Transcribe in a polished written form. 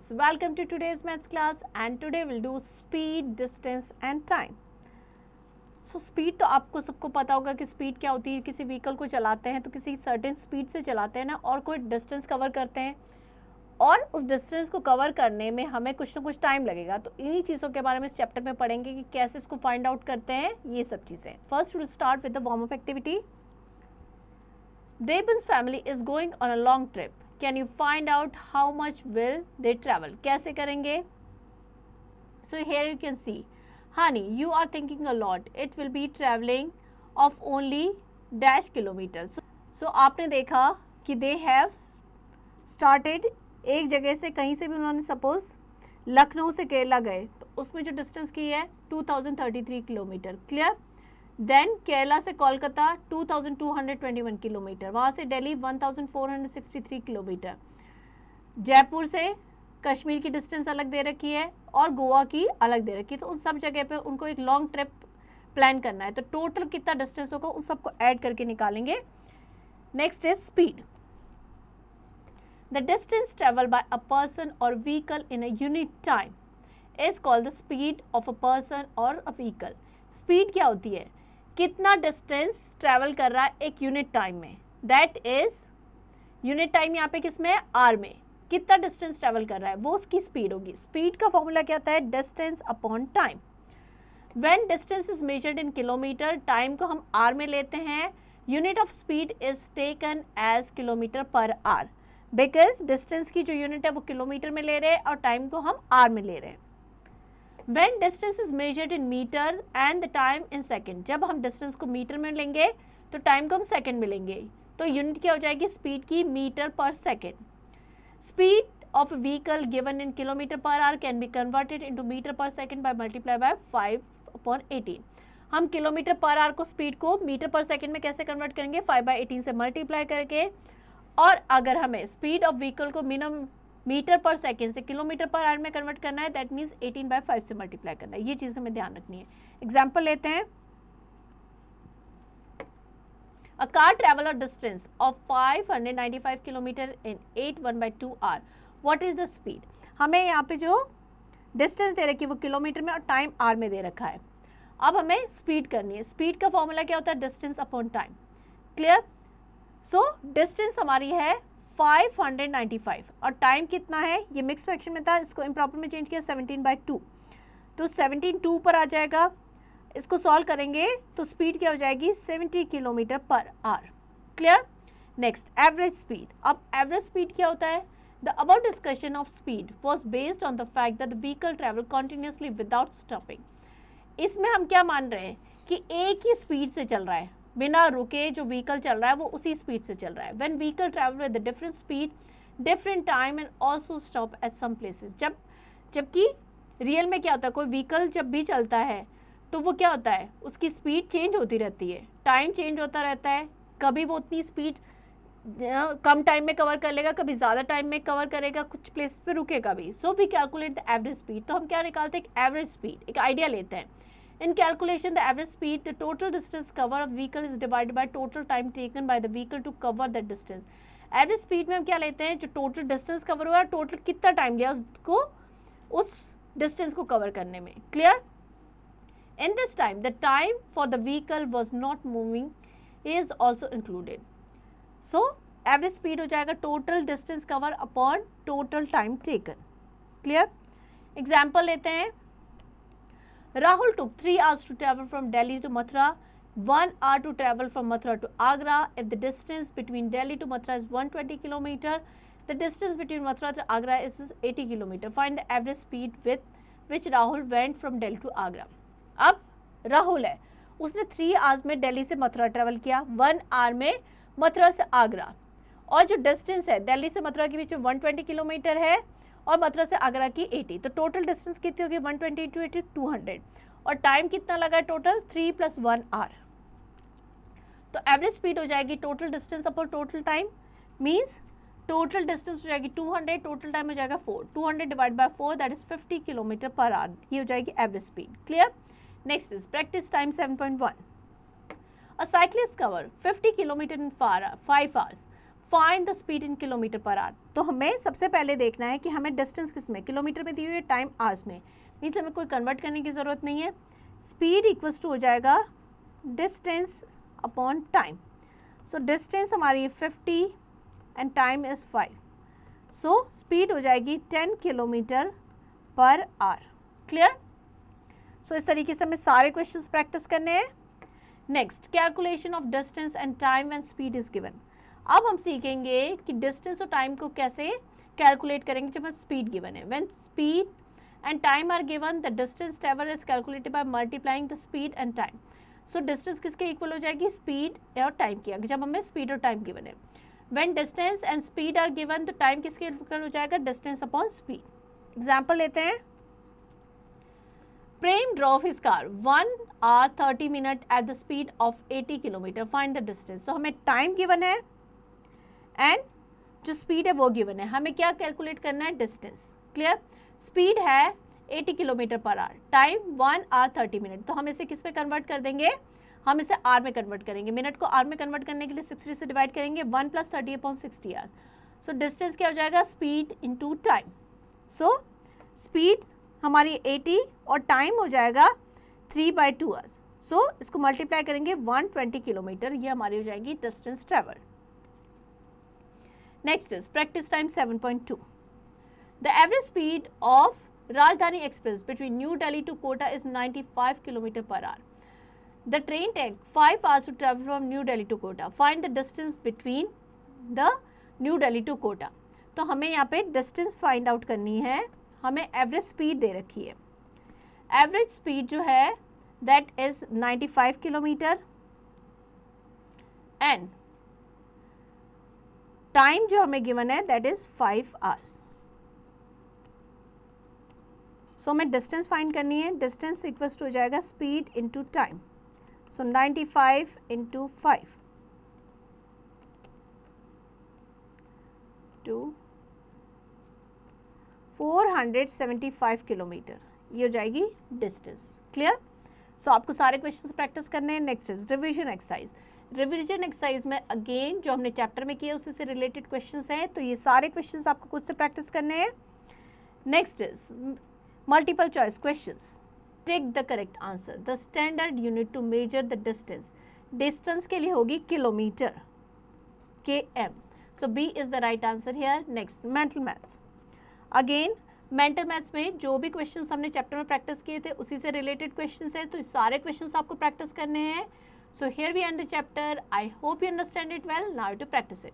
students, welcome to today's maths class and today we'll do speed, distance and time. So speed तो आपको सबको पता होगा कि speed क्या होती है. किसी व्हीकल को चलाते हैं तो किसी सर्टेन स्पीड से चलाते हैं ना, और कोई डिस्टेंस कवर करते हैं और उस डिस्टेंस को कवर करने में हमें कुछ ना कुछ टाइम लगेगा. तो इन्हीं चीज़ों के बारे में इस चैप्टर में पढ़ेंगे कि कैसे इसको फाइंड आउट करते हैं, ये सब चीज़ें. First will start with the warm up activity. Devbans family is going on a long trip. Can you find out how much will they travel. कैसे करेंगे? So here you can see, honey, you are thinking a lot. It will be traveling of only dash kilometers. So आपने देखा कि they have started, एक जगह से कहीं से भी उन्होंने सपोज लखनऊ से केरला गए तो उसमें जो डिस्टेंस की है 2033 किलोमीटर. क्लियर? देन केरला से कोलकाता 2221 किलोमीटर, वहाँ से दिल्ली 1463 किलोमीटर, जयपुर से कश्मीर की डिस्टेंस अलग दे रखी है और गोवा की अलग दे रखी है. तो उन सब जगह पे उनको एक लॉन्ग ट्रिप प्लान करना है. तो टोटल कितना डिस्टेंस होगा उन सबको ऐड करके निकालेंगे. Next is speed. The distance travel by a person और vehicle in a unit time is called the speed of a person और अ व्हीकल. स्पीड क्या होती है? कितना डिस्टेंस ट्रेवल कर रहा है एक यूनिट टाइम में. दैट इज यूनिट टाइम यहाँ पे किस में है? आर में. कितना डिस्टेंस ट्रेवल कर रहा है वो उसकी स्पीड होगी. स्पीड का फॉर्मूला क्या होता है? Distance upon time. When distance is measured in kilometre, time को हम आर में लेते हैं. Unit of speed is taken as kilometre per hour, because distance की जो यूनिट है वो किलोमीटर में ले रहे हैं और टाइम को हम आर में ले रहे हैं. When distance is measured in metre and the time in second, जब हम डिस्टेंस को मीटर में लेंगे तो टाइम को हम सेकेंड में लेंगे. तो यूनिट क्या हो जाएगी स्पीड की? मीटर पर second. Speed of a vehicle given in kilometer per hour can be converted into meter per second by multiply by 5/18. हम किलोमीटर पर आवर को स्पीड को मीटर पर सेकंड में कैसे कन्वर्ट करेंगे? 5/18 से मल्टीप्लाई करके. और अगर हमें स्पीड ऑफ व्हीकल को मिनिमम मीटर पर सेकंड से किलोमीटर पर आवर में कन्वर्ट करना है, दैट मीन्स 18/5 से मल्टीप्लाई करना है. ये चीज़ हमें ध्यान रखनी है. एग्जाम्पल लेते हैं. A car travel a distance of 595 kilometer in 8/2 hour. What is the speed? हमें यहाँ पे जो डिस्टेंस दे रखी है वो किलोमीटर में और टाइम आर में दे रखा है. अब हमें स्पीड करनी है. स्पीड का फॉर्मूला क्या होता है? Distance upon time. Clear? So distance हमारी है 595 और टाइम कितना है? ये मिक्स फ्रैक्शन में था, इसको इम्प्रॉपर में चेंज किया 17/2, तो 17/2 पर आ जाएगा. इसको सॉल्व करेंगे तो स्पीड क्या हो जाएगी? 70 kilometre per our. Clear? Next average speed. अब एवरेज स्पीड क्या होता है? The about discussion of speed was based on the fact that the vehicle travel continuously without stopping. इसमें हम क्या मान रहे हैं कि एक ही स्पीड से चल रहा है, बिना रुके जो व्हीकल चल रहा है वो उसी स्पीड से चल रहा है. When vehicle travel with different speed, different time and also stop at some places. जबकि रियल में क्या होता है? कोई व्हीकल जब भी चलता है तो वो क्या होता है? उसकी स्पीड चेंज होती रहती है, टाइम चेंज होता रहता है. कभी वो उतनी स्पीड कम टाइम में कवर कर लेगा, कभी ज़्यादा टाइम में कवर करेगा, कुछ प्लेस पे रुकेगा भी. So we calculate the average speed. तो हम क्या निकालते हैं? एक एवरेज स्पीड, एक आइडिया लेते हैं. In calculation the average speed, the total distance cover of vehicle is divided by total time taken by the vehicle to cover that distance. Average speed में हम क्या लेते हैं? जो टोटल डिस्टेंस कवर हुआ, टोटल कितना टाइम लिया उसको उस डिस्टेंस को कवर करने में. Clear? In this time, the time for the vehicle was not moving is also included. So, average speed हो जाएगा total distance cover upon total time taken. Clear? Example लेते हैं. Rahul took 3 hours to travel from Delhi to Mathura, 1 hour to travel from Mathura to Agra. If the distance between Delhi to Mathura is 120 kilometer, the distance between Mathura to Agra is 80 kilometer. Find the average speed with which Rahul went from Delhi to Agra. अब राहुल है, उसने 3 hours में दिल्ली से Mathura travel किया, 1 our में मथुरा से आगरा, और जो डिस्टेंस है दिल्ली से मथुरा के बीच में 120 किलोमीटर है और मथुरा से आगरा की 80. तो टोटल डिस्टेंस कितनी होगी? 120 × 80 200. और टाइम कितना लगा है टोटल? 3 + 1 आवर. तो एवरेज स्पीड हो जाएगी total distance upon total time, means total distance हो जाएगी 200, टोटल टाइम हो जाएगा 4. 200 divide by 4 that is 50 kilometre per our. ये हो जाएगी average speed. Clear? Next is practice time 7.1. A cyclist cover 50 km in 5 hours. Find the speed in kilometre per our. तो हमें सबसे पहले देखना है कि हमें डिस्टेंस किस में, किलोमीटर में दी हुई है, टाइम आवर्स में, मीन्स हमें कोई कन्वर्ट करने की ज़रूरत नहीं है। स्पीड इक्वल्स टू हो जाएगा distance upon time. So distance हमारी 50 and time is 5, so speed हो जाएगी 10 किलोमीटर पर आवर। क्लियर? सो इस तरीके से हमें सारे क्वेश्चंस प्रैक्टिस करने हैं। Next, calculation of distance and time when speed is given. अब हम सीखेंगे कि डिस्टेंस और टाइम को कैसे कैलकुलेट करेंगे जब हमें स्पीड गिवन है। When speed and time are given, the distance travelled is calculated by multiplying the speed and time. So distance किसके इक्वल हो जाएगी, स्पीड और टाइम की, जब हमें स्पीड और टाइम गिवन है। When distance and speed are given, तो टाइम किसके इक्वल हो जाएगा, डिस्टेंस अपॉन स्पीड। एग्जाम्पल लेते हैं, Prem drove his car 1 hour 30 minutes at the speed of 80 kilometre, find the distance. तो हमें टाइम गिवन है एंड जो स्पीड है वो गिवन है, हमें क्या कैलकुलेट करना है, डिस्टेंस। क्लियर? स्पीड है 80 kilometre per our, time 1 hour 30 minutes, तो हम इसे किस में कन्वर्ट कर देंगे, हम इसे आर में कन्वर्ट करेंगे। मिनट को आर में कन्वर्ट करने के लिए 60 से डिवाइड करेंगे, 1 + 30/60 आवर्स। सो डिस्टेंस क्या हो जाएगा, speed into time. So speed हमारी 80 और टाइम हो जाएगा 3/2 आवर्स। सो इसको मल्टीप्लाई करेंगे 120 किलोमीटर, ये हमारी हो जाएगी distance travelled. Next is practice time 7.2। The average speed of Rajdhani express between New Delhi to Kota is 95 kilometre per hour. The train take 5 hours to travel from New Delhi to Kota, find the distance between the New Delhi to Kota. तो हमें यहाँ पे distance find out करनी है, हमें average speed दे रखी है। Average speed जो है that is 95 kilometre and time जो हमें गिवन है दैट इज 5 hours। सो हमें डिस्टेंस फाइंड करनी है, डिस्टेंस इक्वल्स टू हो जाएगा speed into time. So 95 × 5 to 475 kilometre, ये हो जाएगी डिस्टेंस। क्लियर? सो आपको सारे क्वेश्चंस प्रैक्टिस करने हैं। Next is revision exercise. Revision exercise में अगेन जो हमने चैप्टर में किए उसी से रिलेटेड क्वेश्चंस हैं, तो ये सारे क्वेश्चंस आपको खुद से प्रैक्टिस करने हैं। Next is multiple choice questions. Take the correct answer. The standard unit to measure the distance, distance के लिए होगी kilometre, km। So B is the right answer here. Next mental maths. Again mental maths में जो भी questions हमने chapter में practice किए थे उसी से रिलेटेड क्वेश्चंस हैं, तो सारे क्वेश्चंस आपको प्रैक्टिस करने हैं। So here we end the chapter. I hope you understand it well. Now to practice it.